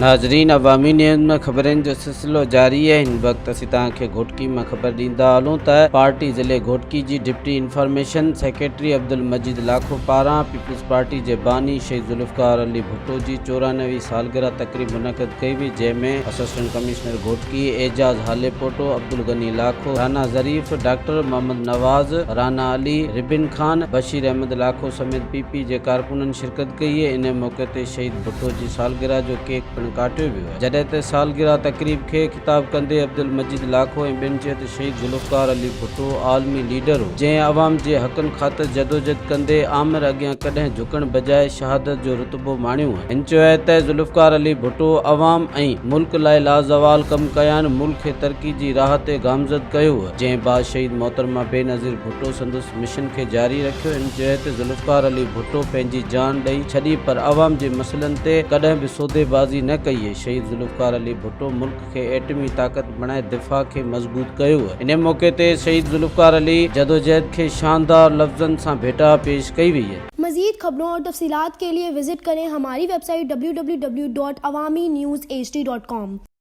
नाज़रीन, अवामी न्यूज़ में खबरनि जो सिलसिलो जारी है। हिन वक्त असीं तव्हांखे घोटकी में ख़बर ॾींदा हलूं त पार्टी ज़िले घोटकी जी डिप्टी इंफॉर्मेशन सेक्रेटरी अब्दुल मजीद लाखो पारां पीपल्स पार्टी जे बानी शहीद ज़ुल्फ़िकार अली भुट्टो जी 94वीं सालगिरह तक़रीब मुनक़द कई हुई, जंहिंमें असिस्टेंट कमिश्नर घोटकी एजाज़ हालेपोटो, अब्दुल गनी लाखो, राना ज़रीफ़, डॉक्टर मोहम्मद नवाज़, राना अली, रिबिन खान, बशीर अहमद लाखो समेत पीपी जे कारकुननि शिरकत कई है। इन मौके ते शहीद भुट्टो जी सालगिरह जो केक काटियो वियो आहे। जॾहिं त सालगिरह तक़रीब खे ख़िताब कंदे अब्दुल मजीद लाखो ऐं ॿियनि चयो त शहीद ज़ुल्फ़िकार अली भुट्टो आलमी लीडर हो, जंहिं अवाम जे हक़नि ख़ातिर जदोजहद कंदे आमिर अॻियां कॾहिं झुकण बजाए शहादत जो रुतबो माणियो आहे। हिन चयो आहे त ज़ुल्फ़िकार अली भुट्टो अवाम ऐं मुल्क लाइ लाज़वाल कमु कया आहिनि, मुल्क खे तरक़ी जी राह ते गामज़द कयो आहे। जंहिं बाद शहीद मोहतरमा बेनज़ीर भुट्टो संदसि मिशन खे जारी रखियो। हिन चयो त ज़ुल्फ़िकार अली भुट्टो पंहिंजी जान ॾेई छॾी पर अवाम जे मसइलनि ते कॾहिं बि सौदेबाज़ी न कई है। शहीद ज़ुल्फ़िकार अली भुट्टो मुल्क खे एटमी ताक़त बणाए दिफ़ा खे मज़बूत कयो है। इन मौके ते शहीद ज़ुल्फ़िकार अली जदोजहद के शानदार लफ्ज़न से भेटा पेश कई हुई है। मज़ीद खबरों और तफसीलात के लिए विजिट करें हमारी वेबसाइट www.awamiNewsHD.com।